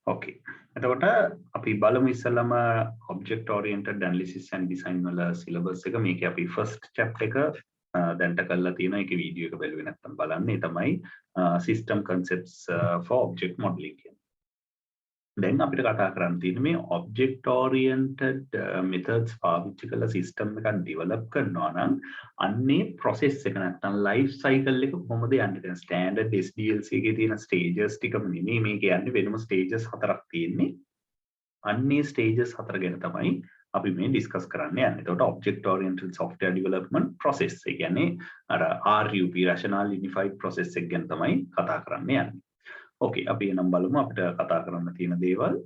Okay. එතකොට අපි බලමු ඉස්සෙල්ලාම object oriented analysis and design වල syllabus එක මේකේ අපි first chapter එක දැන්ට කරලා තියෙනවා. ඒකේ වීඩියෝ එක බැලුවේ නැත්නම් බලන්න. ඒ තමයි system concepts for object modeling කියන්නේ. දැන් අපිට කතා කරන්න තියෙන්නේ මේ object oriented methods පාවිච්චි කරලා system එකක් develop කරනවා නම් අන්නේ process එක නැත්නම් life cycle එක කොහොමද යන්නේ? දැන් standard SDLC එකේ තියෙන stages ටිකම නෙමෙයි මේක යන්නේ, වෙනම stages හතරක් තියෙන්නේ. අන්නේ stages හතර ගැන තමයි අපි මේ discuss කරන්න යන්නේ. එතකොට object oriented software development process ඒ කියන්නේ අර RUP rational unified process එක ගැන තමයි කතා කරන්න යන්නේ. Okay, අපි එනම් බලමු අපිට කතා කරන්න තියෙන දේවල්.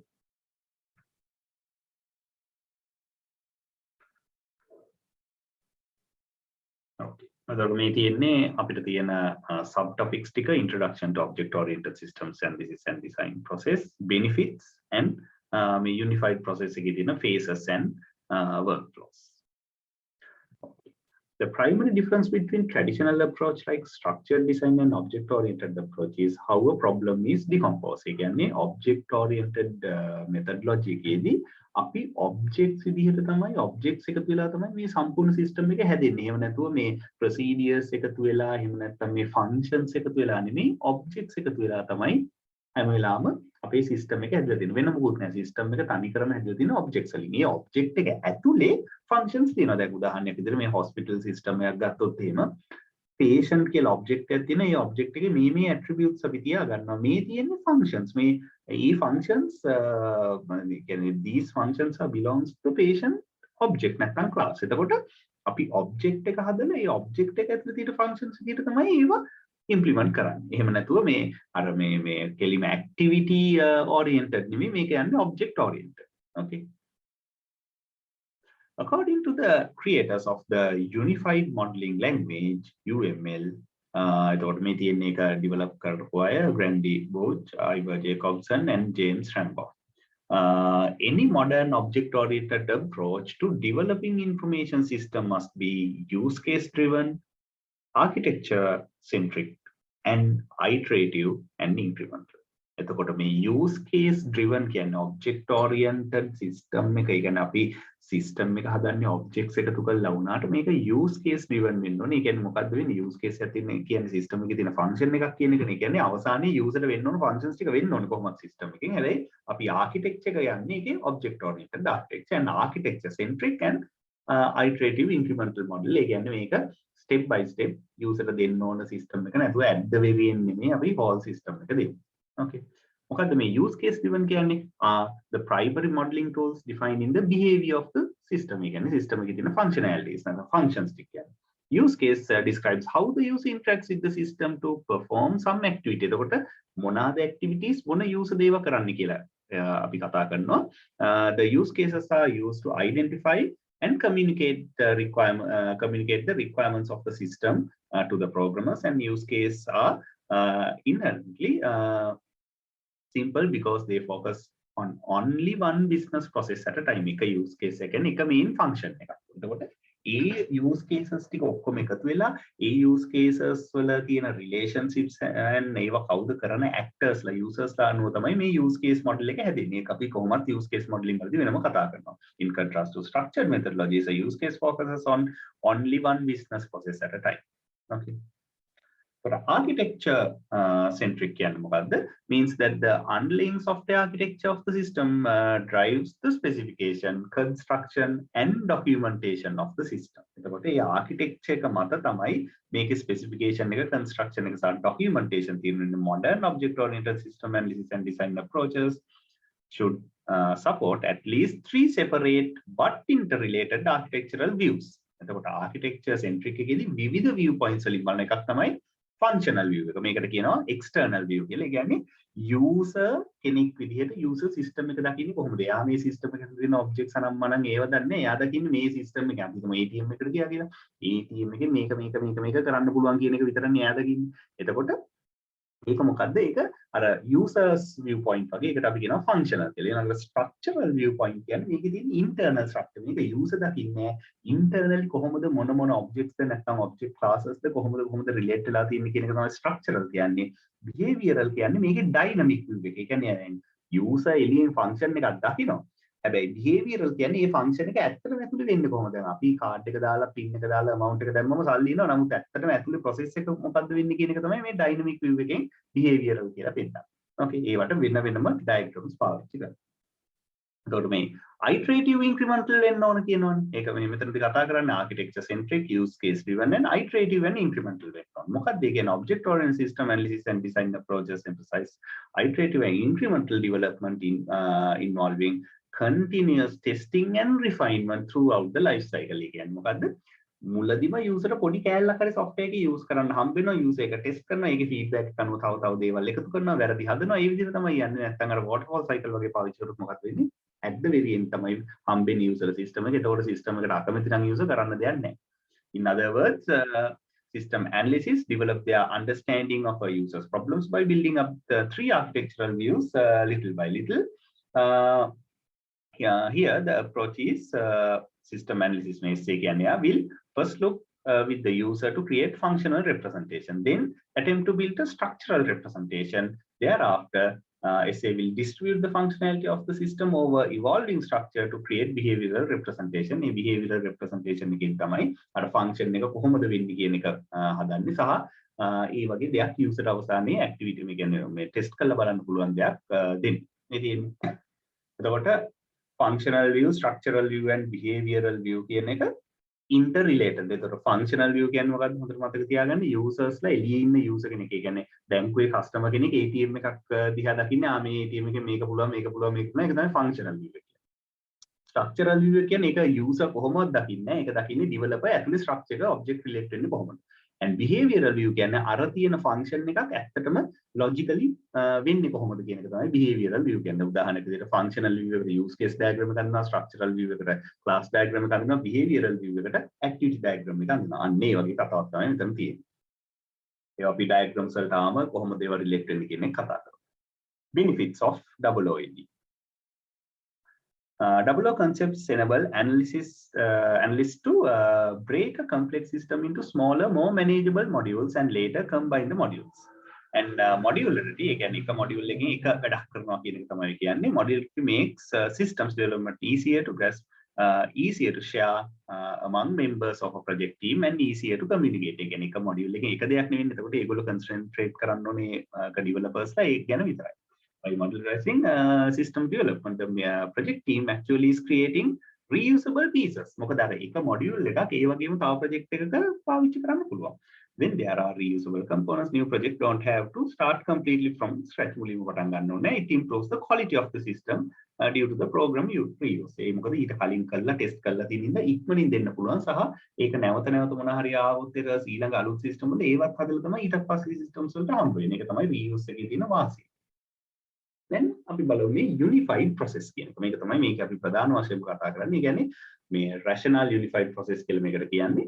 Okay. එතකොට මේ තියෙන්නේ අපිට තියෙන subtopics ටික introduction to object oriented systems analysis and design process, benefits and මේ unified process එකේ තියෙන phases and workflows. The primary difference between traditional approach like structured design and object-oriented approach is how a problem is decomposed. කියන්නේ object-oriented methodology එකේදී අපි objects විදිහට තමයි objects එකතු වෙලා තමයි මේ සම්පූර්ණ system එක හැදෙන්නේ. එහෙම නැතුව මේ procedures එකතු වෙලා එහෙම නැත්නම් මේ functions එකතු වෙලා නෙමෙයි objects එකතු වෙලා තමයි හැම වෙලාවම අපේ system එක හැදලා තියෙන්නේ. වෙන මොකුත් නැහැ. system එක තනි කරම හැදලා තියෙන objects වලින්. මේ object එක ඇතුලේ functions තියෙනවා. දැන් උදාහරණයක් විදිහට මේ hospital system එකක් ගත්තොත් එහෙම patient කියලා object එකක් තියෙනවා. මේ object එකේ මේ attributes අපි තියා ගන්නවා. මේ තියෙන functions. මේ functions කියන්නේ these functions are belongs to patient object නැත්නම් class. එතකොට අපි object එක හදලා ඒ object එක ඇතුලේ තියෙන functions විදිහට තමයි ඒවා implement කරන්නේ. එහෙම නැතුව මේ අර මේ කෙලිම activity oriented නෙමෙයි මේක යන්නේ object oriented. Okay. According to the creators of the unified modeling language UML, එතකොට මේ තියෙන එක develop කරපු අය Grandy Boch, Ivor Jacobson and James Rambo. Any modern object-oriented approach to developing information system must be use case driven, architecture centric and iterative and incremental. එතකොට මේ use case driven කියන්නේ object oriented system එක. ඒ කියන්නේ අපි system එක හදන්නේ objects එකතු කරලා වුණාට මේක use case driven වෙන්න ඕනේ. ඒ කියන්නේ මොකද්ද වෙන්නේ? use case එකක් තියෙන කියන්නේ system එකේ තියෙන function එකක් කියන එකනේ. ඒ කියන්නේ අවසානයේ user ට වෙන්න ඕන functions ටික වෙන්න ඕනේ කොහොමද system එකෙන්. හැබැයි අපි architecture එක යන්නේ ඒකේ object oriented architecture and architecture centric and iterative incremental model. ඒ කියන්නේ මේක step by step user ට දෙන්න ඕන system එක නැතුව at the very end නෙමෙයි අපි whole system එක දෙන්නේ. Okay. මොකද්ද මේ use case driven කියන්නේ? The primary modeling tools defining the behavior of the system. ඒ කියන්නේ system එකේ තියෙන functionalities නැත්නම් functions ටික කියන්නේ. Use case describes how the user interacts with the system to perform some activity. එතකොට මොනවාද activities මොන user දේව කරන්න කියලා අපි කතා කරනවා. The use cases are used to identify and communicate the requirements of the system to the programmers, and use cases are inherently simple because they focus on only one business process at a time. එක use case එක එක main function එකක්. එතකොට ඒ use cases ටික ඔක්කොම එකතු වෙලා ඒ use cases වල තියෙන relationships and ඒවා කවුද කරන actors ලා users ලා අනුව තමයි මේ use case model එක හැදෙන්නේ. ඒක අපි කොහොමත් use case modeling වලදී වෙනම කතා කරනවා. In contrast to structured methodologies, a use case focuses on only one business process at a time. Okay. For architecture centric means that the underlying software architecture of the system drives the specification, construction and documentation of the system. එතකොට මේ architecture එක මත තමයි මේකේ specification එක, construction එක සහ documentation තියෙන්නේ. Modern object oriented system analysis and design approaches should support at least 3 separate but interrelated architectural views. එතකොට architecture centric එකේදී විවිධ view points වලින් බලන එකක් තමයි functional view එක. මේකට කියනවා external view කියලා. ඒ කියන්නේ user කෙනෙක් විදිහට user system එක දකින්නේ කොහොමද? එයා මේ system එකේ තියෙන objects අනම්මනම් ඒව දන්නේ. එයා දකින්නේ මේ system එක. අපි හිතමු ATM එකට ගියා කියලා. ATM එකේ මේක කරන්න පුළුවන් කියන එක විතරනේ එයා දකින්නේ. එතකොට ඒක මොකද්ද? ඒක අර users viewpoint වගේ එකට අපි කියනවා functional කියලා. ඊළඟට structural viewpoint කියන්නේ මේකේ තියෙන internal structure. මේක user දකින්නේ internally කොහොමද මොන objects ද නැත්නම් object classes ද කොහොමද relate වෙලා තියෙන්නේ කියන එක තමයි structural කියන්නේ. behavioral කියන්නේ මේකේ dynamic view එක. ඒ කියන්නේ user එළියෙන් function එකක් දකිනවා. හැබැයි behavioral කියන්නේ මේ function එක ඇත්තටම ඇතුලේ වෙන්නේ කොහොමද? දැන් අපි card එක දාලා pin එක දාලා amount එක දැම්මම සල්ලි එනවා. නමුත් ඇත්තටම ඇතුලේ process එක මොකද්ද වෙන්නේ කියන එක තමයි මේ dynamic view එකෙන් behavioral කියලා පෙන්නන්නේ. Okay, ඒවට වෙන වෙනම diagrams පාවිච්චි කරනවා. එතකොට මේ iterative incremental වෙන්න ඕන කියනවනේ. ඒක මේ මෙතනදී කතා කරන්නේ architecture centric, use case driven and iterative and incremental වෙන්න ඕන. මොකක්ද ඒ කියන්නේ object oriented system analysis and design approaches emphasize iterative and incremental development involving continuous testing and refinement throughout the life cycle. ඒ කියන්නේ මොකද්ද? මුලදීම user පොඩි කෑල්ලක් හරි software එක use කරන්න හම්බ වෙනවා, user එක test කරනවා, ඒකේ feedback එක අනුව තව දේවල් එකතු කරනවා, වැරදි හදනවා. ඒ විදිහට තමයි යන්නේ. නැත්නම් අර waterfall cycle වගේ පාවිච්චි කරොත් මොකක්ද වෙන්නේ? at the very end තමයි හම්බෙන user system එක. ඒතකොට system එකට අකමැති නම් user කරන්න දෙයක් නැහැ. In other words, system analysis develop their understanding of a user's problems by building up the 3 architectural views little by little. Here the approach is system analysis will first look with the user to create functional representation, then attempt to build a structural representation. Thereafter, SA will distribute the functionality of the system over evolving structure to create behavioral representation. මේ behavioral representation එකෙන් තමයි අර function එක කොහොමද වෙන්නේ කියන එක හදන්නේ සහ ඒ වගේ දෙයක් user අවසානයේ activity මේ කියන්නේ මේ test කරලා බලන්න පුළුවන් දෙයක් දෙන්නේ. මේ තියෙන්නේ. එතකොට functional view, structural view and behavioral view කියන එක interrelated. එතකොට functional view කියන්නේ මොකක්ද? හොඳට මතක තියාගන්න. users ලා එළියේ ඉන්න user කෙනෙක්. ඒ කියන්නේ බැංකුවේ customer කෙනෙක් ATM එකක් දිහා දකින්නේ මේ ATM එකෙන් මේක පුළුවන් මේක පුළුවන් මේක නෑ. ඒක තමයි functional view එක කියන්නේ. structural view එක කියන්නේ ඒක user කොහොමද දකින්නේ? ඒක දකින්නේ developer ඇතුලේ structure එක object relate වෙන්නේ කොහොමද? and behavioral view කියන්නේ අර තියෙන function එකක් ඇත්තටම logically වෙන්නේ කොහොමද කියන එක තමයි behavioral view කියන්නේ. උදාහරණයක් විදිහට functional view එකට use case diagram එක ගන්නවා, structural view එකට class diagram එක ගන්නවා, behavioral view එකට activity diagram එක ගන්නවා. අන්න ඒ වගේ කතාවක් තමයි මෙතන තියෙන්නේ. ඒ අපි diagrams වලට ආවම කොහොමද ඒවා relate වෙන්නේ කියන එක කතා කරමු. benefits of OOAD. OO concepts enable analysts to break a complex system into smaller, more manageable modules and later combine the modules. And modularity, again, එක module එකකින් එක වැඩක් කරනවා කියන එක තමයි කියන්නේ. Modularity makes systems development easier to grasp, easier to share among members of a project team and easier to communicate. ඒ කියන්නේ එක module එකකින් එක දෙයක් නෙවෙයි. එතකොට ඒගොල්ලෝ concentrate කරන්න ඕනේ developers ලා ඒක ගැන විතරයි. By modularizing system development, the project team actually is creating reusable pieces. මොකද අර එක module එකක් ඒ වගේම තව project එකක පාවිච්චි කරන්න පුළුවන්. When there are reusable components, new project don't have to start completely from scratch. මුලින්ම පටන් ගන්න ඕනේ. It improves the quality of the system due to the program you reuse. ඒ මොකද ඊට කලින් කළා ටෙස්ට් කරලා තියෙනින්ද ඉක්මනින් දෙන්න පුළුවන් සහ ඒක නැවත නැවත මොන හරි ආවොත් ඒක ඊළඟ අලුත් system වල ඒවත් හදලා තමයි ඊට පස්සේ systems වලට හම්බ වෙන්නේ. ඒක තමයි reuse එකේ තියෙන වාසිය. then අපි බලමු මේ unified process කියන එක. මේක තමයි මේක අපි ප්‍රධාන වශයෙන් කතා කරන්නේ. ඒ කියන්නේ මේ rational unified process කියලා මේකට කියන්නේ.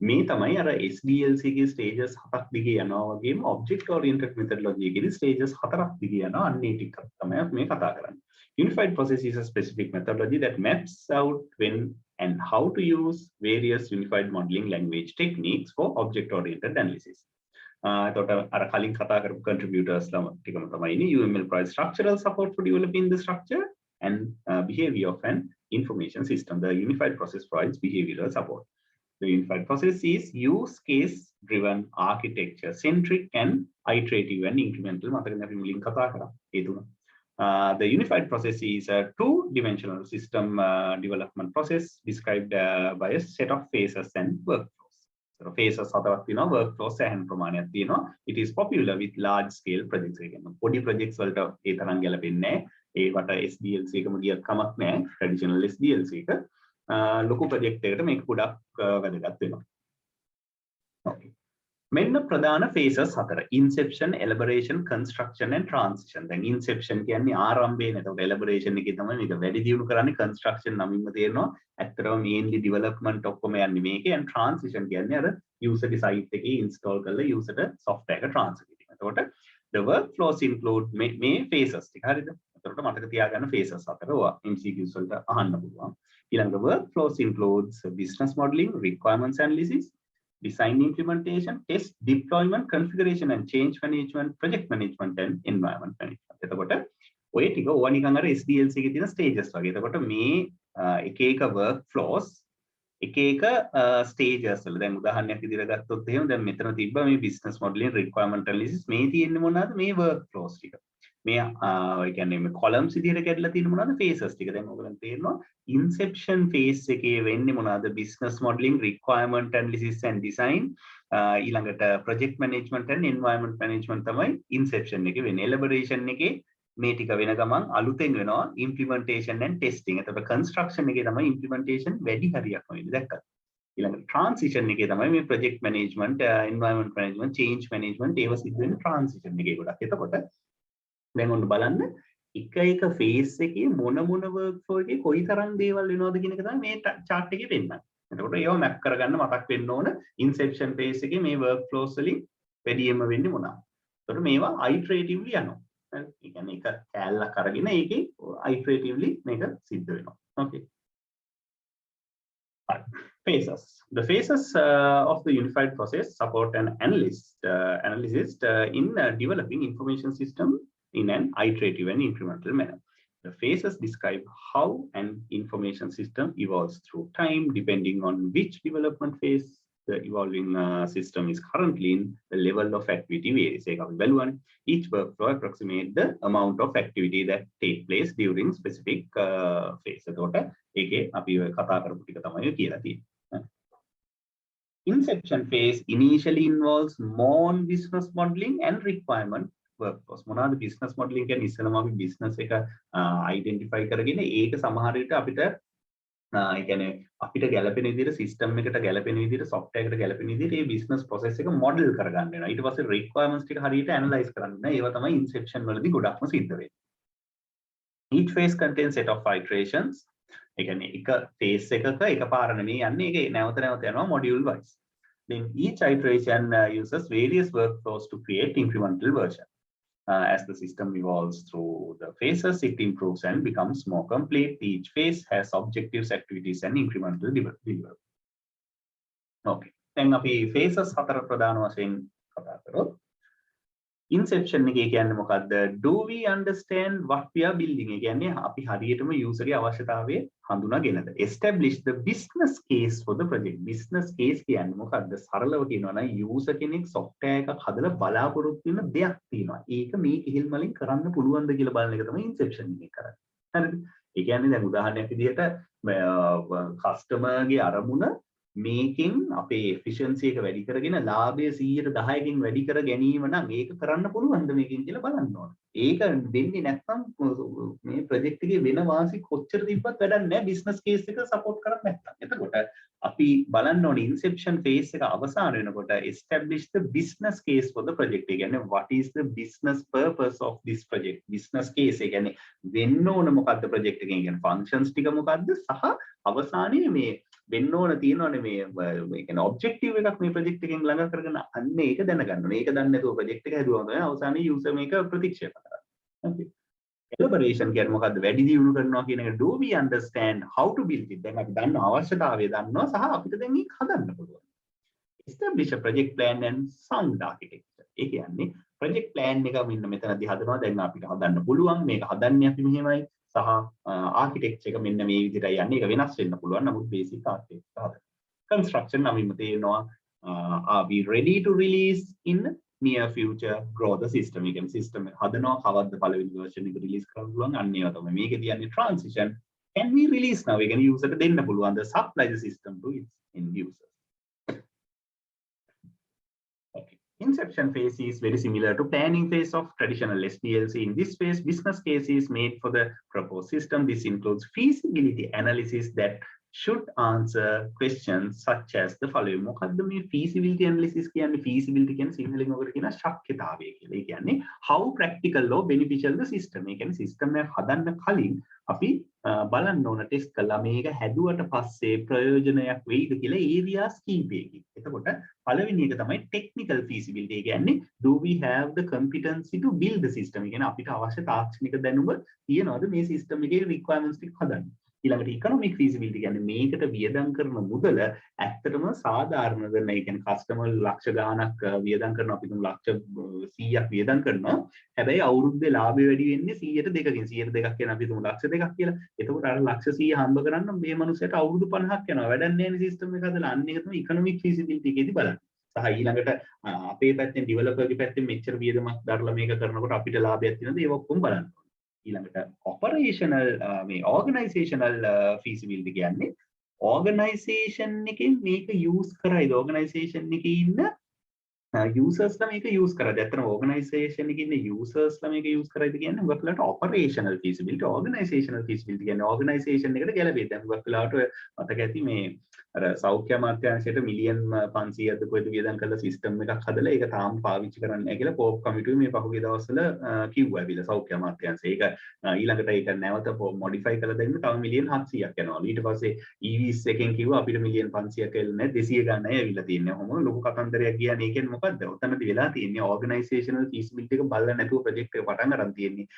මේ තමයි අර SDLC එකේ stages 7ක් දිගේ යනවා වගේම object oriented methodology එකේ stages 4ක් දිගේ යනවා. අන්න ඒ ටික තමයි අපි මේ කතා කරන්නේ. Unified process is a specific methodology that maps out when and how to use various unified modeling language techniques for object oriented analysis. එතකොට අර කලින් කතා කරපු contributors ලා ටිකම තමයි ඉන්නේ. UML provides structural support for developing the structure and behavior of an information system. The unified process provides behavioral support. The unified process is use case driven, architecture centric and iterative and incremental. මතකද අපි මුලින් කතා කරා ඒ තුන. The unified process is a two-dimensional system development process described by a set of phases and workflows. So phases හතරක් තියෙනවා, workflows සෑහෙන ප්‍රමාණයක් තියෙනවා. It is popular with large scale projects. ඒ කියන්නේ පොඩි projects වලට ඒ තරම් ගැලපෙන්නේ නැහැ. ඒවට SDLC එකම ගියත් කමක් නැහැ. traditional SDLC එක ලොකු project එකකට මේක ගොඩක් වැදගත් වෙනවා. Okay. මෙන්න ප්‍රධාන phases හතර. Inception, elaboration, construction and transition. දැන් inception කියන්නේ ආරම්භය නේද? elaboration එකේ තමයි මේක වැඩි දියුණු කරන්නේ. construction නමින්ම තේරෙනවා. ඇත්තටම mainly development ඔක්කොම යන්නේ මේකේ. and transition කියන්නේ අර user site එකේ install කරලා user software එක transfer කිරීම. එතකොට the workflows include මේ phases ටික හරිද? එතකොට මතක තියාගන්න phases හතර ඔය MCQs වලට අහන්න පුළුවන්. ඊළඟ workflows includes business modeling, requirements analysis, design implementation, test, deployment, configuration and change management, project management and environment management. එතකොට ඔය ටික ඕවා නිකන් අර SDLC එකේ තියෙන stages වගේ. එතකොට මේ එක එක work flows එක එක stages වල දැන් උදාහරණයක් විදිහට ගත්තොත් එහෙම දැන් මෙතන තිබ්බ මේ business modeling requirement analysis මේ තියෙන්නේ මොනවාද මේ work flows ටික. මේ ඒ කියන්නේ මේ columns විදිහට කැඩලා තියෙන මොනවාද phases ටික. දැන් ඔයගලන්ට තේරෙනවා inception phase එකේ වෙන්නේ මොනවාද business modeling requirement analysis and design ඊළඟට project management and environment management තමයි inception එකේ වෙන්නේ. elaboration එකේ මේ ටික වෙන ගමන් අලුතෙන් වෙනවා implementation and testing. එතකොට construction එකේ තමයි implementation වැඩි හරියක්ම වෙන්නේ දැක්කද? ඊළඟට transition එකේ තමයි මේ project management, environment management, change management ඒව සිද්ධ වෙන්නේ transition එකේ ගොඩක්. එතකොට දැන් ඔන්න බලන්න එක එක phase එකේ මොන work flow එකේ කොයි තරම් දේවල් වෙනවද කියන එක තමයි මේ chart එකේ පෙන්නන්නේ. එතකොට ඒව map කරගන්න මතක් වෙන්න ඕන inception phase එකේ මේ work flows වලින් වැඩියෙන්ම වෙන්නේ මොනවාද? එතකොට මේවා iteratively යනවා. ඒ කියන්නේ එක කැලලක් අරගෙන ඒකේ iteratively මේක සිද්ධ වෙනවා. Okay. Phases. The phases of the unified process support an analyst in developing information system in an iterative and incremental manner. The phases describe how an information system evolves through time, depending on which development phase the evolving system is currently in. The level of activity varies. Each workflow approximates the amount of activity that take place during specific phase. Inception phase initially involves non-business modeling and requirement workflows. මොනවාද business modeling කියන්නේ ඉස්සෙල්ලාම අපි business එක identify කරගෙන ඒක සමහර විට අපිට ඒ කියන්නේ අපිට ගැළපෙන විදිහට system එකට ගැළපෙන විදිහට software එකට ගැළපෙන විදිහට මේ business process එක model කරගන්න වෙනවා. ඊට පස්සේ requirements ටික හරියට analyze කරන්න වෙනවා. ඒවා තමයි inception වලදී ගොඩක්ම සිද්ධ වෙන්නේ. Each phase contains set of iterations. ඒ කියන්නේ එක phase එකක එකපාර නෙමෙයි යන්නේ. ඒක නැවත නැවත යනවා module wise. Then each iteration uses various workflows to create incremental version. As the system evolves through the phases, it improves and becomes more complete. Each phase has objectives, activities, and incremental development. Okay. Then අපි phases හතර ප්‍රධාන වශයෙන් කතා කරොත් inception එකේ කියන්නේ මොකද්ද? Do we understand what we are building? ඒ කියන්නේ අපි හරියටම user ගේ අවශ්‍යතාවය හඳුනාගෙනද? Establish the business case for the project. Business case කියන්නේ මොකද්ද? සරලව කියනවා නම් user කෙනෙක් software එකක් හදලා බලාපොරොත්තු වෙන දෙයක් තියෙනවා. ඒක මේ කිහිල් වලින් කරන්න පුළුවන්ද කියලා බලන එක තමයි inception එකේ කරන්නේ. හරිද? ඒ කියන්නේ දැන් උදාහරණයක් විදිහට customer ගේ අරමුණ මේකෙන් අපේ efficiency එක වැඩි කරගෙන ලාභය 110කින් වැඩි කර ගැනීම නම් ඒක කරන්න පුළුවන්ද මේකෙන් කියලා බලන්න ඕන. ඒක වෙන්නේ නැත්නම් මේ project එකේ වෙන වාසි කොච්චර තිබ්බත් වැඩක් නැහැ business case එක support කරන්නේ නැත්නම්. එතකොට අපි බලන්න ඕනේ inception phase එක අවසන් වෙනකොට establish the business case for the project. ඒ කියන්නේ what is the business purpose of this project? business case ඒ කියන්නේ වෙන්න ඕන මොකද්ද project එකෙන් කියන්නේ functions ටික මොකද්ද සහ අවසානයේ මේ වෙන්න ඕන තියෙනවනේ මේ කියන්නේ ඔබ්ජෙක්ටිව් එකක් මේ ප්‍රොජෙක්ට් එකෙන් ළඟ කරගෙන අන්න ඒක දැනගන්න ඕනේ. ඒක දන්නේ නැතුව ප්‍රොජෙක්ට් එක හැදුවම තමයි අවසානයේ යූසර් මේක ප්‍රතික්ෂේප කරන්නේ. Okay. Elaboration කියන්නේ මොකද්ද? වැඩි දියුණු කරනවා කියන එක. Do we understand how to build it? දැන් අපි දන්නවා අවශ්‍යතාවය දන්නවා සහ අපිට දැන් ඒක හදන්න පුළුවන්. Establish a project plan and sound architecture. ඒ කියන්නේ project plan එක මෙන්න මෙතනදී හදනවා. දැන් අපිට හදන්න පුළුවන්. මේක හදන්නේ අපි මෙහෙමයි. සහ ආකිටෙක්චර් එක මෙන්න මේ විදිහට යන්නේ. ඒක වෙනස් වෙන්න පුළුවන්. නමුත් බේසික් ආකිටෙක්චර් හදන්න. Construction නම් ඉන්න තේරෙනවා are we ready to release in near future grow the system. ඒ කියන්නේ system එක හදනවා. කවද්ද පළවෙනි version එක release කරන්න පුළුවන්. අන්න ඒවා තමයි. මේකේ කියන්නේ transition. Can we release now? ඒ කියන්නේ user ට දෙන්න පුළුවන්. The supply the system to its end users. Inception phase is very similar to planning phase of traditional SDLC. In this phase, business case is made for the proposed system. This includes feasibility analysis that should answer questions such as the following. මොකද්ද මේ feasibility analysis කියන්නේ? feasibility කියන්නේ සිංහලෙන් ඔකට කියන ශක්්‍යතාවය කියලා. ඒ කියන්නේ how practical or beneficial the system. ඒ කියන්නේ system එක හදන්න කලින් අපි බලන්න ඕන ටෙස්ට් කළා මේක හැදුවට පස්සේ ප්‍රයෝජනයක් වෙයිද කියලා areas කීපයකින්. එතකොට පළවෙනි එක තමයි technical feasibility. ඒ කියන්නේ do we have the competency to build the system. ඒ කියන්නේ අපිට අවශ්‍ය තාක්ෂණික දැනුම තියෙනවද මේ system එකේ requirements ටික හදන්න. ඊළඟට economic feasibility කියන්නේ මේකට වියදම් කරන මුදල ඇත්තටම සාධාරණද නැහැ. ඒ කියන්නේ කස්ටමර් ලක්ෂ ගාණක් වියදම් කරනවා අපි තුමු ලක්ෂ 100ක් වියදම් කරනවා. හැබැයි අවුරුද්දේ ලාභය වැඩි වෙන්නේ 100%කින් 102ක් කියන අපි තුමු ලක්ෂ 2ක් කියලා. එතකොට අර ලක්ෂ 100 හම්බ කරන්න මේ මනුස්සයට අවුරුදු 50ක් යනවා. වැඩක් නැහැ නේ සිස්ටම් එක හදලා. අන්න ඒක තමයි economic feasibility එකේදී බලන්නේ. සහ ඊළඟට අපේ පැත්තෙන් ඩෙවලොපර්ගේ පැත්තෙන් මෙච්චර වියදමක් දරලා මේක කරනකොට අපිට ලාභයක් තියෙනවද ඒක ඔක්කොම බලන්න. ඊළඟට ඔපරේෂනල් මේ ඕගනයිසේෂනල් feasibility කියන්නේ ඕගනයිසේෂන් එකෙන් මේක යූස් කරයිද ඕගනයිසේෂන් එකේ ඉන්න යූසර්ස්ලා මේක යූස් කරයිද ඇත්තටම ඕගනයිසේෂන් එකේ ඉන්න යූසර්ස්ලා මේක යූස් කරයිද කියන්නේ හුඟක් වෙලාවට ඔපරේෂනල් feasibility ඕගනයිසේෂනල් feasibility කියන්නේ ඕගනයිසේෂන් එකට ගැලපෙයි. දැන් හුඟක් වෙලාවට ඔය මතක ඇති මේ අර සෞඛ්‍ය අමාත්‍යාංශයට මිලියන් 500ක් කොහෙද වියදම් කරලා සිස්ටම් එකක් හදලා ඒක තාම පාවිච්චි කරන්නේ නැහැ කියලා පොප් කමිටුවේ මේ පහුගිය දවස්වල කිව්වා ඇවිල්ලා සෞඛ්‍ය අමාත්‍යාංශය. ඒක ඊළඟට ඒක නැවත මොඩිෆයි කරලා දෙන්න තව මිලියන් 700ක් යනවා. ඊට පස්සේ EVs එකෙන් කිව්වා අපිට මිලියන් 500ක් එල්ල නැහැ 200 ගන්නයි ඇවිල්ලා තියෙන්නේ. ඔහොම ලොකු කතන්දරයක් කියන්නේ ඒකෙන් මොකද්ද? ඔතනදී වෙලා තියෙන්නේ ඕගනයිසේෂනල් feasibility එක බලලා නැතුව ප්‍රොජෙක්ට් එක පටන් ගන්න තියෙන්නේ.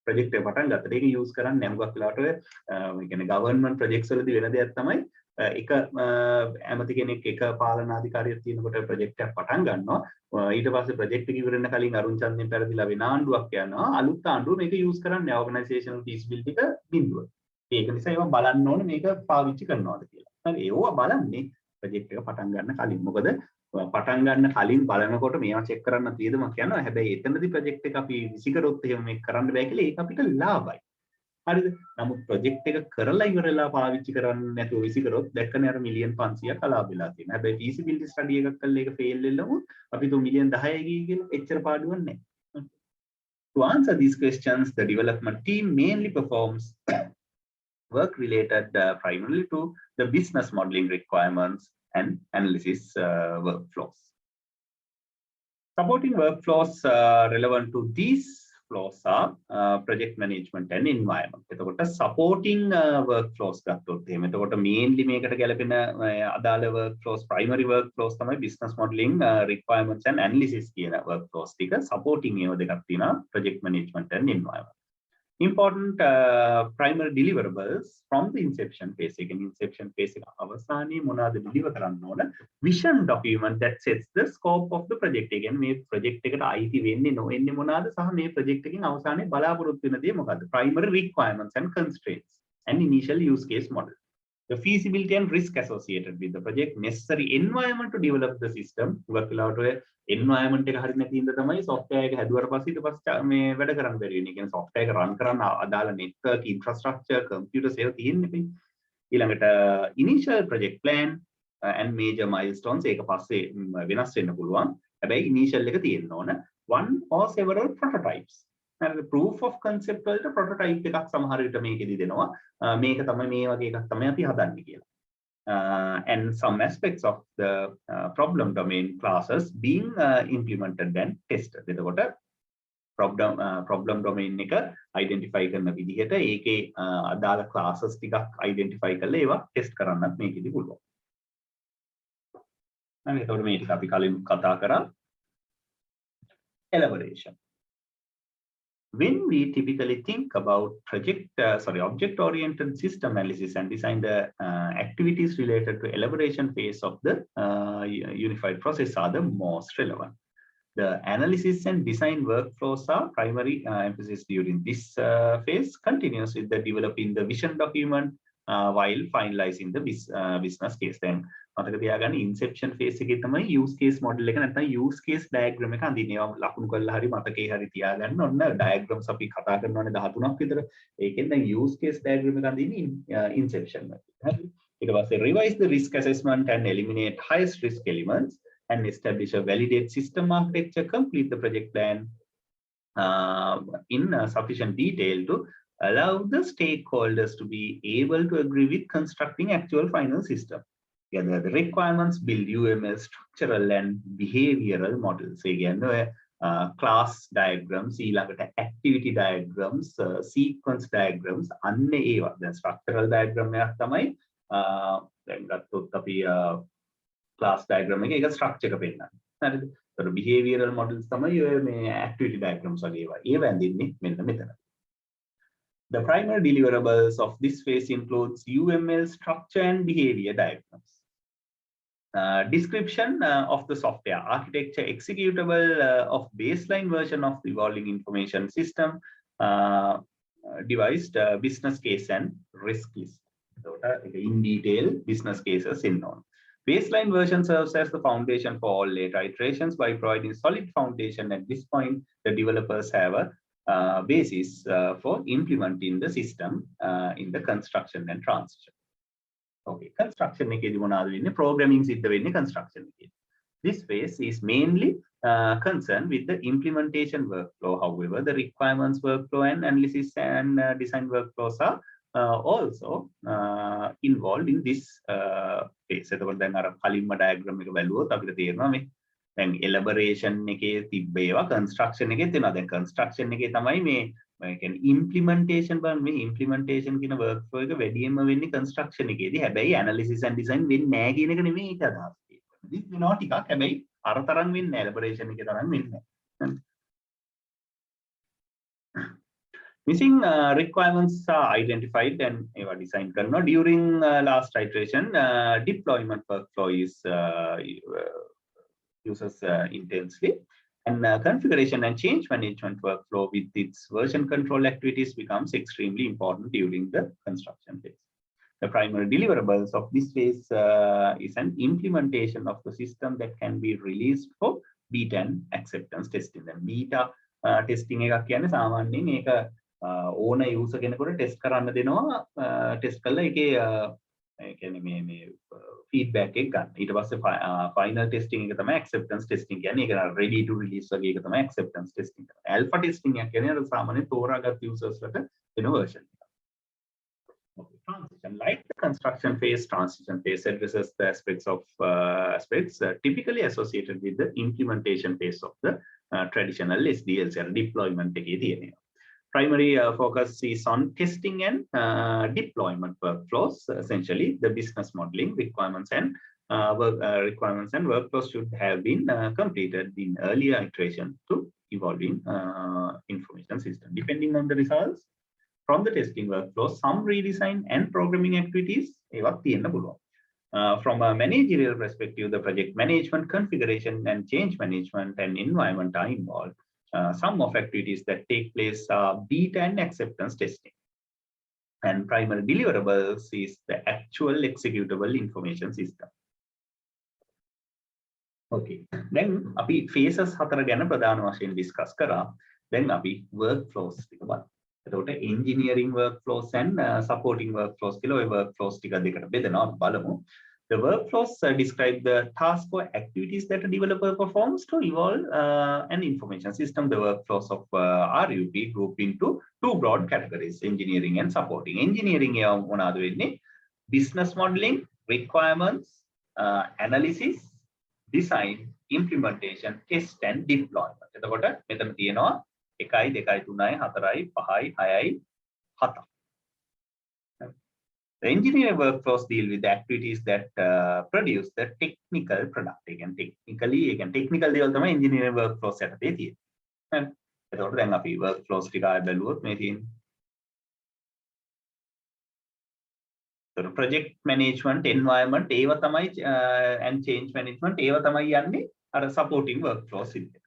ප්‍රොජෙක්ට් එක පටන් ගත්තට ඒක යූස් කරන්නේ නැහැ. මොකක් වෙලාවට ඔය ඒ කියන්නේ ගවර්න්මන්ට් ප්‍රොජෙක්ට්ස් වලදී වෙන දෙයක් තමයි එක ඇමති කෙනෙක් එක පාලනාධිකාරියක් තියෙනකොට ප්‍රොජෙක්ට් එකක් පටන් ගන්නවා ඊට පස්සේ ප්‍රොජෙක්ට් එක ඉවර වෙන කලින් අරුන් චන්දෙන් පෙරදිලා වෙන ආණ්ඩුවක් යනවා අලුත් ආණ්ඩුව මේක යූස් කරන්නේ ඕගනයිසේෂනල් feasibility එක බිඳුව. ඒක නිසා ඒවා බලන්න ඕනේ මේක පාවිච්චි කරනවාද කියලා. හරි ඒවා බලන්නේ ප්‍රොජෙක්ට් එක පටන් ගන්න කලින්. මොකද පටන් ගන්න කලින් බලනකොට මේවා චෙක් කරන්න තියෙද මම කියනවා. හැබැයි එතනදී ප්‍රොජෙක්ට් එක අපි විසිකරොත් එහෙම මේක කරන්න බෑ කියලා ඒක අපිට ලාභයි. හරිද? නමුත් ප්‍රොජෙක්ට් එක කරලා ඉවරලා පාවිච්චි කරන්නේ නැතුව විසිකරොත් දැක්කනේ අර මිලියන් 500ක් අලාභ වෙලා තියෙනවා. හැබැයි feasibility study එකක් කරලා ඒක ෆේල් වෙලම අපි તો මිලියන් 10යි ගියේ කියලා එච්චර පාඩුවක් නැහැ. To answer these questions, the development team mainly performs work related primarily to the business modeling requirements and analysis workflows. Supporting workflows relevant to these flows are project management and environment. එතකොට supporting workflows ගත්තොත් එහෙම එතකොට mainly මේකට ගැලපෙන අදාළ workflows primary workflows තමයි business modeling requirements and analysis කියන workflows ටික supporting ඒවා දෙකක් තියෙනවා project management and environment. Important primary deliverables from the inception phase. Again, inception phase එක අවසානයේ මොනවාද deliver කරන්න ඕන? Vision document that sets the scope of the project. Again, මේ project එකට අයිති වෙන්නේ නොවෙන්නේ මොනවාද සහ මේ project එකකින් අවසානයේ බලාපොරොත්තු වෙන දේ මොකද්ද? Primary requirements and constraints and initial use case model. The feasibility and risk associated with the project, necessary environment to develop the system. හුඟක් වෙලාවට ඔය environment එක හරිය නැති ඉඳ තමයි software එක හැදුවාට පස්සේ ඊට පස්සේ මේ වැඩ කරන්න බැරි වෙන්නේ. කියන්නේ software එක run කරන්න අදාළ network infrastructure computers ඒවා තියෙන්නේ. ඊළඟට initial project plan and major milestones ඒක පස්සේ වෙනස් වෙන්න පුළුවන්. හැබැයි initial එක තියෙන්න ඕන. One or several prototypes. හරිද? proof of concept වලට prototype එකක් සමහර විට මේකෙදි දෙනවා. මේක තමයි මේ වගේ එකක් තමයි අපි හදන්නේ කියලා. And some aspects of the problem domain classes being implemented and tested. එතකොට problem domain එක identify කරන විදිහට ඒකේ අදාළ classes ටිකක් identify කරලා ඒවා test කරන්නත් මේකෙදි පුළුවන්. හරි එතකොට මේ ටික අපි කලින් කතා කරා elaboration. When we typically think about object-oriented system analysis and design the activities related to elaboration phase of the unified process are the most relevant. The analysis and design workflows are primary emphasis during this phase, continues with the developing the vision document while finalizing the business case. Then මතක තියාගන්න inception phase එකේ තමයි use case model එක නැත්නම් use case diagram එක අඳින්නේ. ඒවා ලකුණු කරලා හරි මතකේ හරි තියාගන්න ඕන. diagrams අපි කතා කරනවානේ 13ක් විතර. ඒකෙන් දැන් use case diagram එක අඳින්නේ inception එකේ. හරි. ඊට පස්සේ revise the risk assessment and eliminate highest risk elements and establish a validate system architecture, complete the project plan in sufficient detail to allow the stakeholders to be able to agree with constructing actual final system. Gather the requirements, build UML structural and behavioral models. Again, class diagrams, activity diagrams, sequence diagrams, අන්නේ ඒවා. දැන් structural diagram එකක් තමයි දැන් ගත්තොත් අපි class diagram එකේ ඒක structure එක පෙන්නන්නේ. හරිද? ඒතර behavioral models තමයි ඔය මේ activity diagrams වගේ ඒවා. ඒවා ඇඳින්නේ මෙන්න මෙතන. The primary deliverables of this phase includes UML structure and behavior diagrams. Description of the software architecture, executable of baseline version of the evolving information system, devised business case and risk list. So, in detail, business cases in on. Baseline version serves as the foundation for all later iterations. By providing solid foundation at this point, the developers have a basis for implementing the system in the construction and transition. Okay, construction එකේදී මොනවාද වෙන්නේ? Programming සිද්ධ වෙන්නේ construction එකේදී. This phase is mainly concerned with the implementation workflow. However, the requirements workflow and analysis and design workflows are also involved in this phase. එතකොට දැන් අර කලින්ම diagram එක බැලුවොත් අපිට තේරෙනවා මේ දැන් elaboration එකේ තිබ්බ ඒවා construction එකේ තියෙනවා. දැන් construction එකේ තමයි මේ implementation බලන්න මේ implementation කියන workflow එක වැඩියෙන්ම වෙන්නේ construction එකේදී. හැබැයි analysis and design වෙන්නේ නැහැ කියන එක නෙමෙයි ඒක අදහස් තියෙන්නේ. this වෙනවා ටිකක් හැබැයි අර තරම් වෙන්නේ නැහැ elaboration එකේ තරම් වෙන්නේ නැහැ. Missing requirements are identified and ඒවා design කරනවා. During last iteration deployment workflow is uses intensely. And configuration and change management workflow with its version control activities becomes extremely important during the construction phase. The primary deliverables of this phase is an implementation of the system that can be released for beta and acceptance testing. And beta testing එකක් කියන්නේ සාමාන්‍යයෙන් මේක ඕන user කෙනෙකුට test කරන්න දෙනවා test කළා ඒකේ කියන්නේ මේ feedback එක ගන්න. ඊට පස්සේ final testing එක තමයි acceptance testing කියන්නේ. ඒක ready to release වගේ එක තමයි acceptance testing. alpha testing එක කියන්නේ අර සාමාන්‍යයෙන් තෝරාගත් users වලට වෙන version එක. Okay, transition. Like the construction phase, transition phase addresses the aspects typically associated with the implementation phase of the traditional SDLC and deployment එකේ තියෙනවා. Primary focus is on testing and deployment workflows. Essentially, the business modeling requirements and workflows should have been completed in earlier iteration to evolving information system. Depending on the results from the testing workflow, some redesign and programming activities ඒවත් තියෙන්න පුළුවන්. From a managerial perspective, the project management, configuration and change management and environment are involved. Some of activities that take place are beta and acceptance testing. And primary deliverables is the actual executable information system. Okay. Then අපි phases 4 ගැන ප්‍රධාන වශයෙන් discuss කරා. Then අපි workflows ටික බලමු. එතකොට engineering workflows and supporting workflows කියලා ඔය workflows ටික දෙකට බෙදනවා බලමු. The workflows describe the task or activities that a developer performs to evolve an information system. The workflows of RUP group into two broad categories, engineering and supporting. Engineering මොනවාද වෙන්නේ? Business modeling, requirements, analysis, design, implementation, test and deployment. එතකොට මෙතන තියෙනවා 1 2 3 4 5 6 7. The engineering workflows deal with the activities that produce the technical product. Again, technical දේවල් තමයි engineering workflows යටතේ තියෙන්නේ. එතකොට දැන් අපි workflows ටික ආයෙ බලුවොත් මේ තියෙන්නේ project management, environment ඒව තමයි and change management ඒව තමයි යන්නේ අර supporting workflows ඉන්නේ.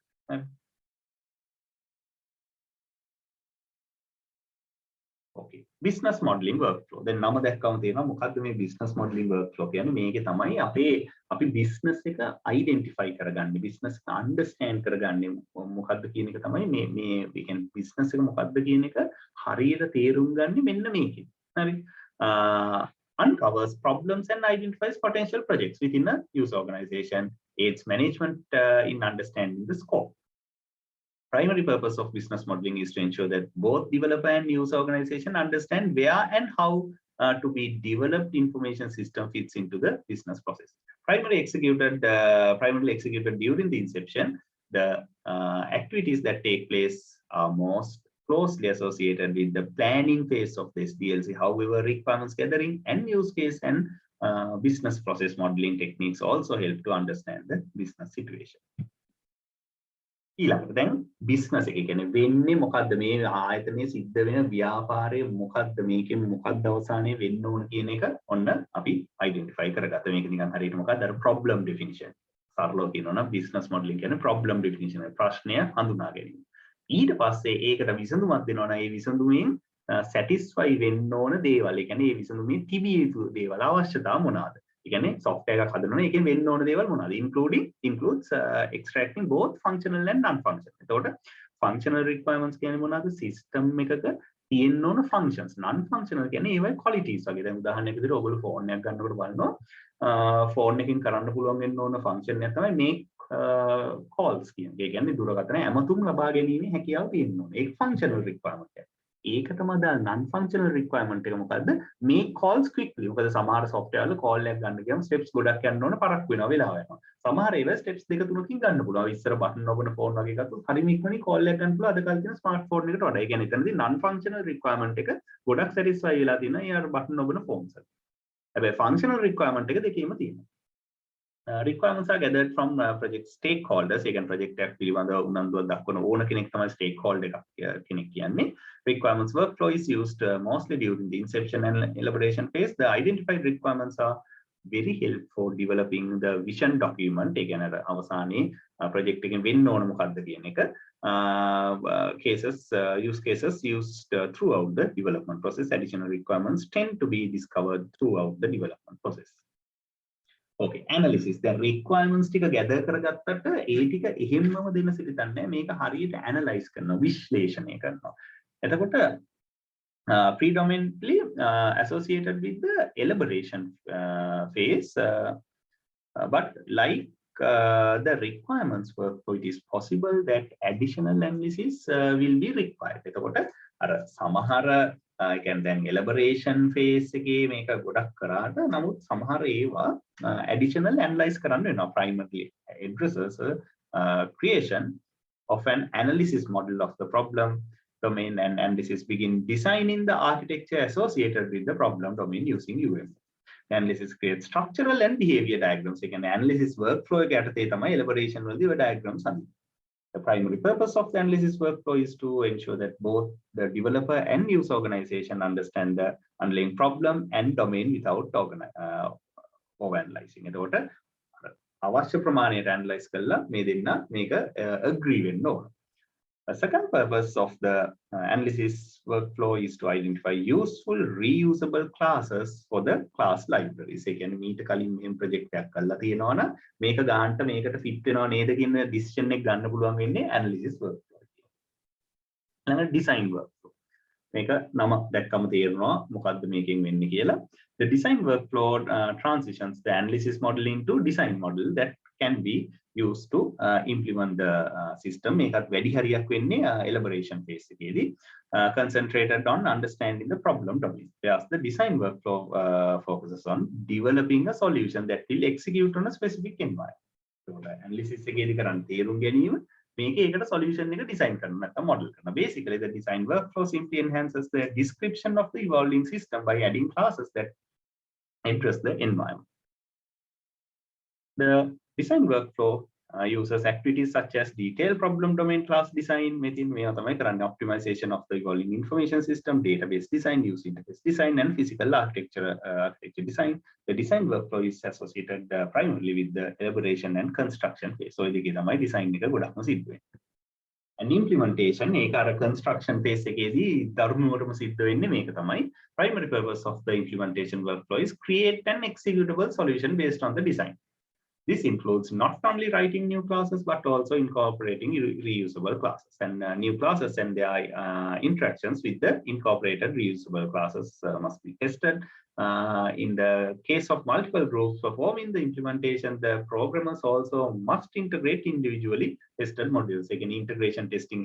Okay, business modeling workflow. Then නම දැක්කම තේරෙනවා මොකද්ද මේ business modeling workflow කියන්නේ. මේකේ තමයි අපි business එක identify කරගන්නේ, business එක understand කරගන්නේ මොකද්ද කියන එක තමයි මේ business එක මොකද්ද කියන එක හරියට තේරුම් ගන්නේ මෙන්න මේකෙන්. හරි. Uncovers problems and identifies potential projects within a user organization, aids management in understanding the scope. Primary purpose of business modeling is to ensure that both developer and user organization understand where and how to be developed information system fits into the business process. Primarily executed during the inception, the activities that take place are most closely associated with the planning phase of this DLC. However, requirements gathering and use case and business process modeling techniques also help to understand the business situation. ඊළඟට දැන් business එක කියන්නේ වෙන්නේ මොකද්ද මේ ආයතනයේ සිද්ධ වෙන ව්‍යාපාරය මොකද්ද මේකෙන් මොකද්ද අවසානයේ වෙන්න ඕන කියන එක ඔන්න අපි අයිඩෙන්ටිෆයි කරගත්තා. මේක නිකන් හරියට මොකද්ද අර ප්‍රොබ්ලම් ඩෙෆිනිෂන්. සරලව කියනවා නම් බිස්නස් මොඩලින් කියන්නේ ප්‍රොබ්ලම් ඩෙෆිනිෂන් ප්‍රශ්නය හඳුනා ගැනීම. ඊට පස්සේ ඒකට විසඳුමක් දෙනවා නම් ඒ විසඳුමෙන් සැටිස්ෆයි වෙන්න ඕන දේවල්. ඒ කියන්නේ මේ විසඳුමේ තිබිය යුතු දේවල් අවශ්‍යතා මොනවාද? ඒ කියන්නේ software එකක් හදනොනේ ඒකෙන් වෙන්න ඕන දේවල් මොනවාද? includes extracting both functional and non-functional. එතකොට functional requirements කියන්නේ මොනවාද? system එකක තියෙන්න ඕන functions. non-functional කියන්නේ ඒවයි qualities වගේ. දැන් උදාහරණයක් විදිහට ඔයගොල්ලෝ phone එකක් ගන්නකොට බලනවා phone එකකින් කරන්න පුළුවන් වෙන්න ඕන function එක තමයි මේ calls කියන්නේ. ඒ කියන්නේ දුරකථන ඇමතුම් ලබා ගැනීමේ හැකියාව තියෙන්න ඕන. ඒක functional requirement එක. ඒකටම අදාළ non functional requirement එක මොකද්ද? මේ calls quickly. මොකද සමහර software වල call එකක් ගන්න ගියාම steps ගොඩක් යන්න ඕන පරක් වෙනවා වෙලාව යනවා. සමහර ඒවා steps දෙක තුනකින් ගන්න පුළුවන්. ඉස්සර button ඔබන phone වගේ ගත්තොත් හරිම ඉක්මනින් call එකක් ගන්න පුළුවන් අද කාලේ තියෙන smartphone එකට වඩා. ඒ කියන්නේ එතනදී non functional requirement එක ගොඩක් satisfy වෙලා තියෙනවා. ඒ අර button ඔබන phones වල. හැබැයි functional requirement එක දෙකේම තියෙනවා. Requirements are gathered from project stakeholders. ඒ කියන්නේ project එකක් පිළිබඳව උනන්දුවක් දක්වන ඕන කෙනෙක් තමයි stakeholder එකක් කෙනෙක් කියන්නේ. Requirements workflow is used mostly during the inception and elaboration phase. The identified requirements are very helpful for developing the vision document. ඒ කියන්නේ අවසානයේ project එකෙන් වෙන්න ඕන මොකක්ද කියන එක use cases used throughout the development process. Additional requirements tend to be discovered throughout the development process. Okay, analysis. The requirements ටික gather කරගත්තට ඒ ටික එහෙම්මම දෙන්න සිටින්නේ මේක හරියට analyze කරනවා, විශ්ලේෂණය කරනවා. එතකොට predominantly associated with the elaboration phase, but like the requirements workflow, it is possible that additional analysis will be required. එතකොට අර සමහර කියන්නේ දැන් elaboration phase එකේ මේක ගොඩක් කරාට නමුත් සමහර ඒවා additional analyze කරන්න වෙනවා. Primarily addresses creation of an analysis model of the problem domain, and analysis begin designing the architecture associated with the problem domain using UML. Analysis creates structural and behavior diagrams. You can analysis workflow එක යටතේ තමයි elaboration වලදී ඔය diagrams හදන්නේ. The primary purpose of the analysis workflow is to ensure that both the developer and user organization understand the underlying problem and domain without overanalyzing. එතකොට අවශ්‍ය ප්‍රමාණයට analyze කළා මේ දෙන්න මේක agree වෙන්න ඕන. The second purpose of the analysis workflow is to identify useful reusable classes for the class libraries. ඒ කියන්නේ මීට කලින් මේ ප්‍රොජෙක්ට් එකක් කරලා තියෙනවා නම් මේක ගන්නට මේකට fit වෙනව නේද කියන decision එක ගන්න පුළුවන් වෙන්නේ analysis workflow එකේ. ඊළඟ design workflow. මේක නම දැක්කම තේරෙනවා මොකද්ද මේකෙන් වෙන්නේ කියලා. The design workflow transitions the analysis model into design model that can be used to implement the system. මේකත් වැඩි හරියක් වෙන්නේ elaboration phase එකේදී concentrated on understanding the problem domain. Whereas the design workflow focuses on developing a solution that will execute on a specific environment. So the analysis එකේදී කරන්නේ තේරුම් ගැනීම මේක ඒකට solution එක design කරන්න නැත්නම් model කරන්න. Basically the design workflow simply enhances the description of the evolving system by adding classes that address the environment. The design workflow uses activities such as detailed problem domain class design, optimization of the evolving information system, database design, user interface design, and physical architecture design. The design workflow is associated primarily with the elaboration and construction phase. So, this is design. And implementation, construction phase primary purpose of the implementation workflow is create an executable solution based on the design. This includes not only writing new classes, but also incorporating reusable classes and new classes and their interactions with the incorporated reusable classes must be tested. In the case of multiple groups performing the implementation, the programmers also must integrate individually tested modules. Again, integration testing.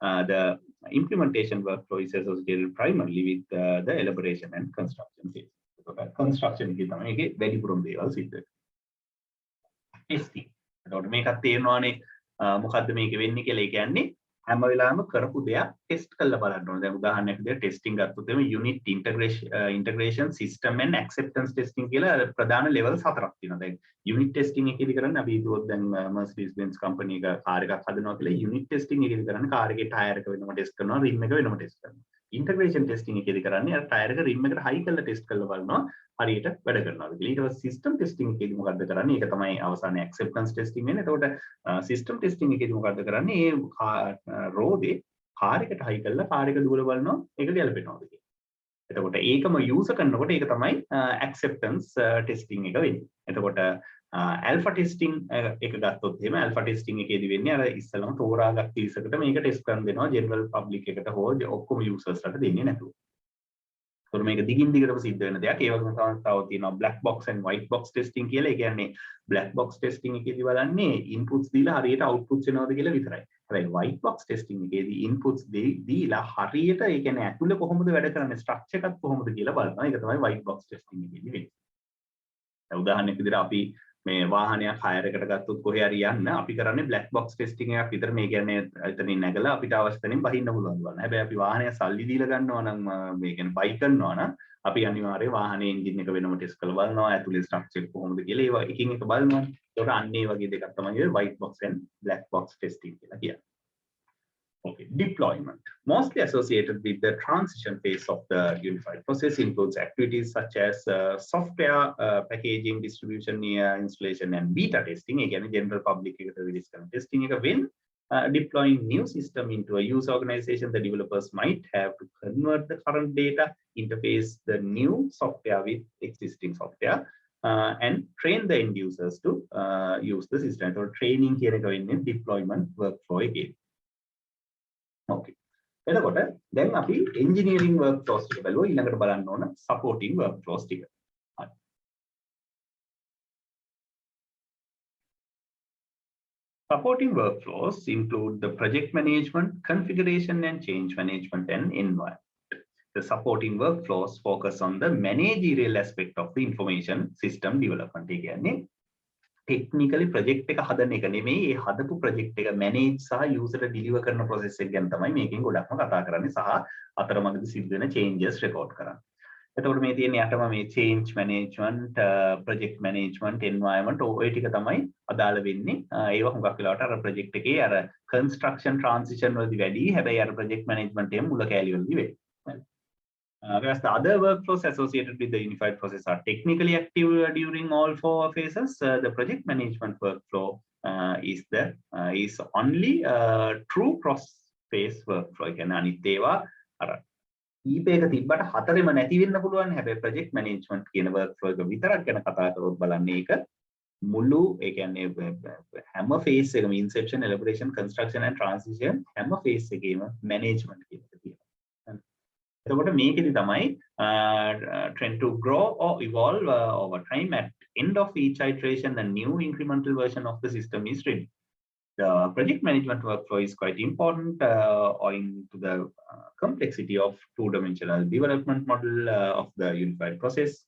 The implementation workflow is associated primarily with the elaboration and construction phase. Construction is very testing. එතකොට මේකත් තේරෙනවානේ මොකද්ද මේක වෙන්නේ කියලා. ඒ කියන්නේ හැම වෙලාවෙම කරපු දෙයක් ටෙස්ට් කරලා බලන්න ඕනේ. දැන් උදාහරණයක් විදිහට ටෙස්ටිං ගත්තොත් එimhe unit integration system and acceptance testing කියලා ප්‍රධාන ලෙවල්ස් 4ක් තියෙනවා. දැන් යුනිට් ටෙස්ටිං එකේදී කරන්නේ අපි හිතුවොත් දැන් Mercedes Benz කම්පැනි එක කාර් එකක් හදනවා කියලා යුනිට් ටෙස්ටිං එකේදී කරන්නේ කාර් එකේ ටයර් එක වෙනම ටෙස්ට් කරනවා, රිම් එක වෙනම ටෙස්ට් කරනවා. ඉන්ටග්‍රේෂන් ටෙස්ටිං එකේදී කරන්නේ අර ටයර් එක රිම් එකට හයි කරලා ටෙස්ට් කරලා බලනවා හරියට වැඩ කරනවාද කියලා. ඊට පස්සේ සිස්ටම් ටෙස්ටිං එකේදී මොකද්ද කරන්නේ? ඒක තමයි අවසානයේ ඇක්සෙප්ටන්ස් ටෙස්ටිං වෙන්නේ. එතකොට සිස්ටම් ටෙස්ටිං එකේදී මොකද්ද කරන්නේ? මේ රෝදේ කාර් එකට හයි කරලා කාර් එක දුවලා බලනවා ඒක ගැලපෙනවද කියලා. එතකොට ඒකම යූස් කරනකොට ඒක තමයි ඇක්සෙප්ටන්ස් ටෙස්ටිං එක වෙන්නේ. එතකොට ඇල්ෆා ටෙස්ටිං එක ගත්තොත් එහෙම ඇල්ෆා ටෙස්ටිං එකේදී වෙන්නේ අර ඉස්සලම තෝරාගත් පිරිසකට මේක ටෙස්ට් කරන්න දෙනවා ජෙනරල් පබ්ලික් එකට හෝ ඔක්කොම යූසර්ස්ලට දෙන්නේ නැතුව. ඒතකොට මේක දිගින් දිගටම සිද්ධ වෙන දෙයක්. ඒ වගේම තව තියෙනවා black box and white box testing කියලා. ඒ කියන්නේ black box testing එකේදී බලන්නේ inputs දීලා හරියට outputs එනවද කියලා විතරයි. හැබැයි white box testing එකේදී inputs දීලා හරියට ඒ කියන්නේ ඇතුළේ කොහොමද වැඩ කරන්නේ structure එකක් කොහොමද කියලා බලනවා. ඒක තමයි white box testing එකේදී වෙන්නේ. උදාහරණයක් විදිහට අපි මේ වාහනයක් හයර් එකකට ගත්තොත් කොහේ හරි යන්න අපි කරන්නේ black box testing එකක් විතර. මේ කියන්නේ එතනින් නැගලා අපිට අවශ්‍ය තැනින් බහින්න පුළුවන් බලන්න. හැබැයි අපි වාහනය සල්ලි දීලා ගන්නවා නම් මේ කියන්නේ buy කරනවා නම් අපි අනිවාර්යයෙන් වාහනේ එන්ජින් එක වෙනම ටෙස්ට් කරලා බලනවා. ඇතුලේ ස්ට්‍රක්චර් කොහොමද කියලා ඒවා එකින් එක බලනවා. ඒකට අන්න ඒ වගේ දෙකක් තමයි white box and black box testing කියලා කියන්නේ. Okay, deployment. Mostly associated with the transition phase of the unified process includes activities such as software packaging, distribution, installation, and beta testing. Again, general public testing. When deploying new system into a user organization, the developers might have to convert the current data, interface the new software with existing software, and train the end users to use the system. So training here in deployment workflow again. Okay. එතකොට දැන් අපි engineering workflows ටික බලුවා. ඊළඟට බලන්න ඕන supporting workflows ටික. හරි. Supporting workflows include the project management, configuration and change management and environment. The supporting workflows focus on the managerial aspect of the information system development. ඒ කියන්නේ technically project එක හදන එක නෙමෙයි ඒ හදපු project එක manage සහ user deliver කරන process එක ගැන තමයි මේකෙන් ගොඩක්ම කතා කරන්නේ සහ අතරමඟදී සිද්ධ වෙන changes record කරන්නේ. එතකොට මේ තියෙන යටම මේ change management, project management, environment ඔය ටික තමයි අදාළ වෙන්නේ. ඒවා හුඟක් වෙලාවට අර project එකේ අර construction transition වලදී වැඩි. හැබැයි අර project management එකේ මුල කැලි වලදී වෙන්නේ. Whereas the other workflows associated with the unified process are technically active during all 4 phases. The project management workflow is only true cross-phase workflow. ඒ කියන්නේ අනිත් ඒවා අර EP එක තිබ්බට හතරෙම නැති වෙන්න පුළුවන්. හැබැයි project management කියන workflow එක විතරක් ගැන කතා කරොත් බලන්නේ ඒක මුළු ඒ කියන්නේ හැම phase එකම inception, elaboration, construction and transition හැම phase එකේම management කියන එක තියෙනවා. එතකොට මේකෙදි තමයි trend to grow or evolve over time. At end of each iteration, a new incremental version of the system is ready. The project management workflow is quite important owing to the complexity of two-dimensional development model of the unified process.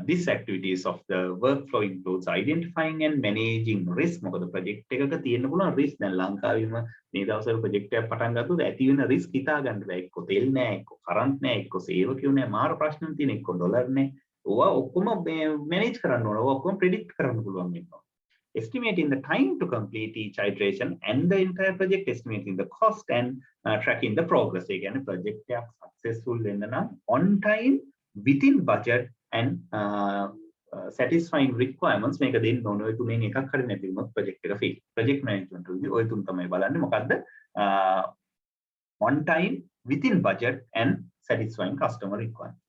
These activities of the workflow includes identifying and managing risk. මොකද project එකක තියෙන්න පුළුවන් risk. දැන් ලංකාවෙම මේ දවස්වල project එකක් පටන් ගත්තොත් ඇති වෙන risk හිතා ගන්න බෑ. එක්ක තෙල් නෑ, එක්ක current නෑ, එක්ක සේවකයෝ නෑ, මාර ප්‍රශ්න තියෙන, එක්ක ඩොලර් නෑ. ඕවා ඔක්කොම manage කරන්න ඕන. ඕවා ඔක්කොම predict කරන්න පුළුවන් වෙනවා. Estimating the time to complete each iteration and the entire project, estimating the cost and tracking the progress. ඒ කියන්නේ project එකක් successful වෙන්න නම් on time, within budget and satisfying requirements මේක දෙන්න ඕන. ඔය තුනෙන් එකක් හරි නැති වුණොත් project එක fail. project management වලදී ඔය තුන තමයි බලන්නේ. මොකද්ද? On time, within budget and satisfying customer requirements.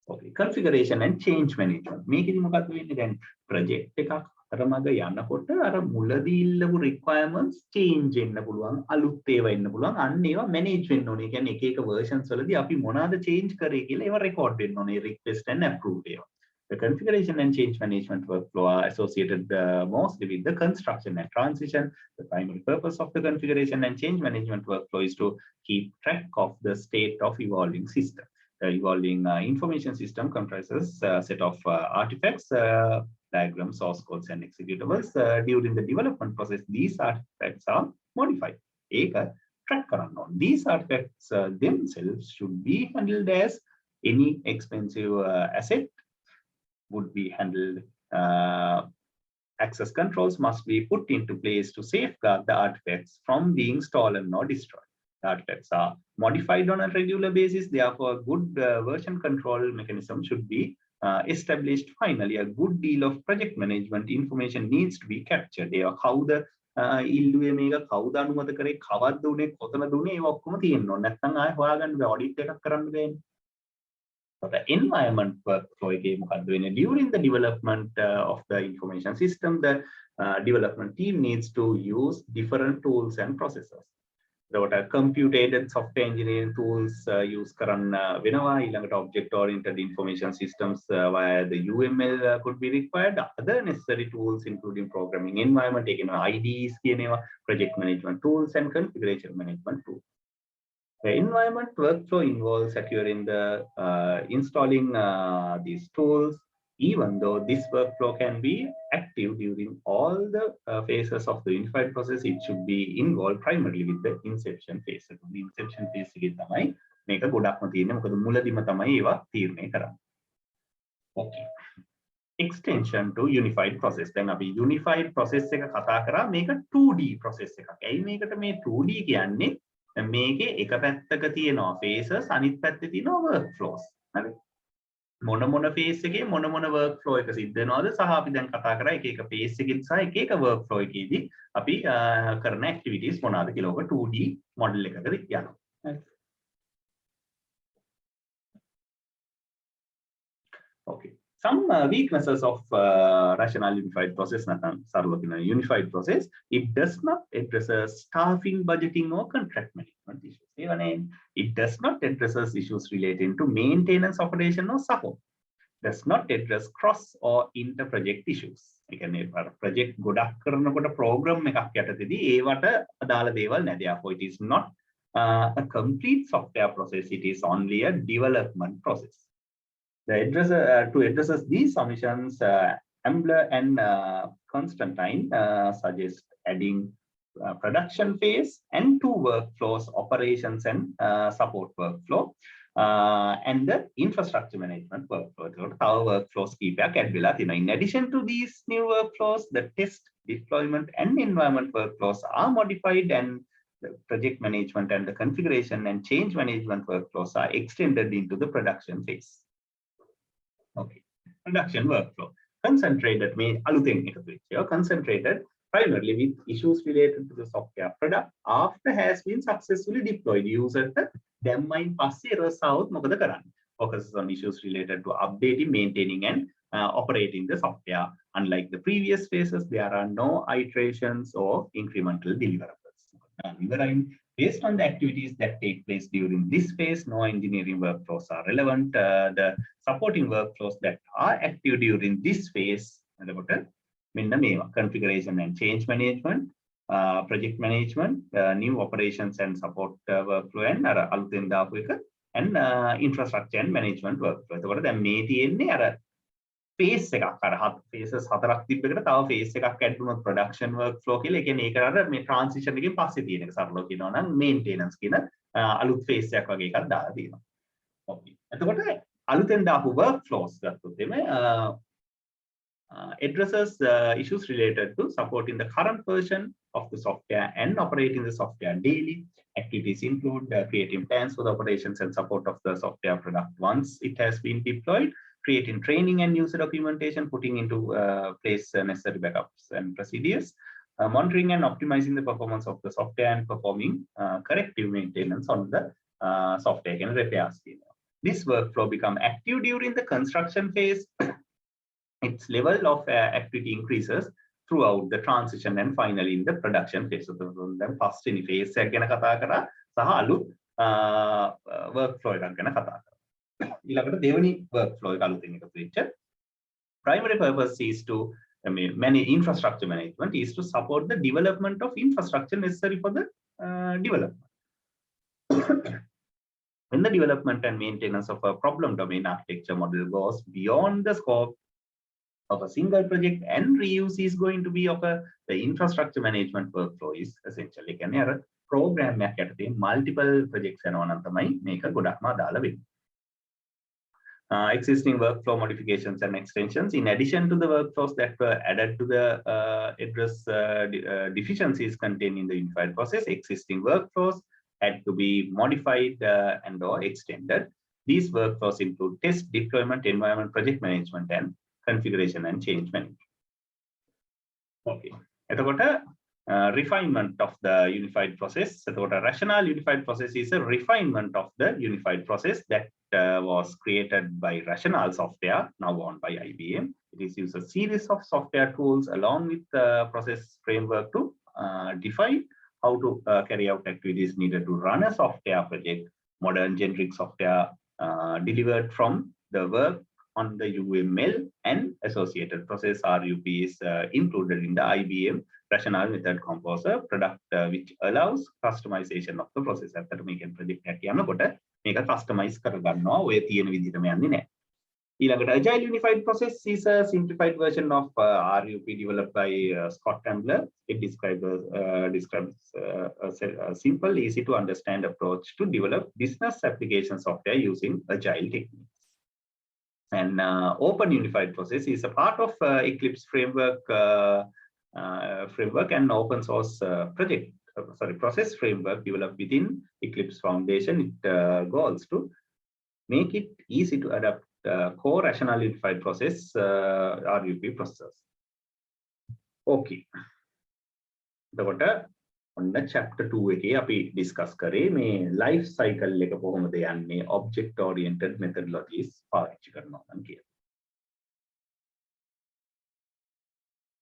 Okay, configuration and change management. මේකෙදි මොකද්ද වෙන්නේ? දැන් project එකක් අතරමඟ යනකොට අර මුලදී ඉල්ලපු requirements change වෙන්න පුළුවන්, අලුත් ඒවා එන්න පුළුවන්. අන්න ඒවා manage වෙන්න ඕනේ. ඒ කියන්නේ එක එක versions වලදී අපි මොනවාද change කරේ කියලා ඒවා record වෙන්න ඕනේ. request and approve ඒවා. The configuration and change management workflow are associated mostly with the construction and transition. The primary purpose of the configuration and change management workflow is to keep track of the state of evolving system. The evolving information system comprises a set of artifacts, diagrams, source codes, and executables. During the development process, these artifacts are modified. ඒක track කරන්න ඕන. These artifacts themselves should be handled as any expensive asset would be handled. Access controls must be put into place to safeguard the artifacts from being stolen or destroyed. The artifacts are modified on a regular basis. Therefore, a good version control mechanism should be established. Finally, a good deal of project management information needs to be captured. How the ඉල්ලුවේ මේක කවුද අනුමත කරේ කවද්ද උනේ කොතනද උනේ ඒව ඔක්කොම තියෙන්න ඕනේ. නැත්නම් ආයෙ හොයාගන්න බෑ ඔඩිට් එකක් කරන්න බෑනේ. So the environment workflow එකේ මොකද්ද වෙන්නේ? During the development of the information system, the development team needs to use different tools and processes. What are computer-aided software engineering tools use කරන්න වෙනවා. ඊළඟට object-oriented information systems via the UML could be required. Other necessary tools including programming environment, IDEs කියන ඒවා, project management tools and configuration management tools. The environment workflow involves securing the installing these tools. Even though this workflow can be active during all the phases of the unified process, it should be involved primarily with the inception phase. So the inception phase එකේ තමයි මේක ගොඩක්ම තියෙන්නේ. මොකද මුලදීම තමයි ඒවා තීරණය කරන්නේ. Okay. Extension to unified process. දැන් අපි unified process එක කතා කරා මේක 2D process එකක්. ඇයි මේකට මේ 2D කියන්නේ? මේකේ එක පැත්තක තියෙනවා phases අනිත් පැත්තේ තියෙනවා workflows. හරි. මොන phase එකේ මොන workflow එක සිද්ධ වෙනවද සහ අපි දැන් කතා කරා එක එක phase එකකින් සහ එක එක workflow එකේදී අපි කරන activities මොනවාද කියලා ඔක 2D model එකකට යනවා. Okay. Some weaknesses of rational unified process, unified process, it does not address staffing, budgeting, or contract management issues. It does not address issues relating to maintenance, operation, or support. Does not address cross or inter-project issues. Project ගොඩක් කරනකොට program එකක් යටතේදී ඒවට අදාළ දේවල් නැහැ. Therefore, it is not a complete software process. It is only a development process. To address these omissions, Ambler and Constantine suggest adding production phase and 2 workflows, operations and support workflow, and the infrastructure management workflow. Our workflows keep in addition to these new workflows, the test, deployment, and environment workflows are modified, and the project management and the configuration and change management workflows are extended into the production phase. Okay, production workflow concentrated primarily with issues related to the software product after has been successfully deployed. User දැම්මයින් පස්සේ errors આવොත් මොකද කරන්නේ? Focuses on issues related to updating, maintaining, and operating the software. Unlike the previous phases, there are no iterations or incremental deliverables. Based on the activities that take place during this phase, no engineering workflows are relevant. The supporting workflows that are active during this phase, configuration and change management, project management, new operations and support workflow, and infrastructure and management workflow. phase එකක් අර phases 4ක් තිබ්බෙකට තව phase එකක් add වුණොත් production workflow කියලා. ඒ කියන්නේ ඒක අර මේ transition එකෙන් පස්සේ තියෙන එක සරලව කියනවා නම් maintenance කියන අලුත් phase එකක් වගේ එකක් දාලා තියෙනවා. Okay. එතකොට අලුතෙන් දාපු workflows ගත්තොත් එමේ addresses issues related to supporting the current version of the software and operating the software daily. Activities include creating plans for the operations and support of the software product once it has been deployed, creating training and user documentation, putting into place necessary backups and procedures, monitoring and optimizing the performance of the software, and performing corrective maintenance on the software and repairs. This workflow become active during the construction phase. Its level of activity increases throughout the transition and finally in the production phase. So then first in phase එක ගැන කතා කරා සහ අලුත් workflow එකක් ගැන කතා කරා. ඊළඟට දෙවෙනි workflow එක අලුතින් එකතු වෙච්ච primary purpose is to manage infrastructure management is to support the development of infrastructure necessary for the development. When the development and maintenance of a problem domain architecture model goes beyond the scope of a single project and reuse is going to be of the infrastructure management workflow is essentially program එකක් යටතේ multiple projects යනවා නම් තමයි මේක ගොඩක්ම අදාළ වෙන්නේ. Existing workflow modifications and extensions, in addition to the workflows that were added to the address deficiencies contained in the unified process, existing workflows had to be modified and or extended. These workflows include test, deployment, environment, project management, and configuration and change management. Okay. එතකොට refinement of the unified process. එතකොට rational unified process is a refinement of the unified process that was created by rational software, now owned by IBM. It is use a series of software tools along with the process framework to define how to carry out activities needed to run a software project. Modern generic software delivered from the work on the UML and associated process RUP is included in the IBM rational method composer product, which allows customization of the process. After making project එකක් යනකොට මේක customize කරගන්නවා ඔය තියෙන විදිහටම යන්නේ නැහැ. ඊළඟට agile unified process is a simplified version of RUP developed by Scott Ambler. It describes a simple, easy to understand approach to develop business application software using agile techniques. And open unified process is a part of Eclipse framework and open source process framework developed within Eclipse Foundation. It goals to make it easy to adapt core rational unified process RUP process. Okay. එතකොට ඔන්න chapter 2 එකේ අපි discuss කරේ මේ life cycle එක කොහොමද යන්නේ object oriented methodologies පාවිච්චි කරනවා නම් කියලා.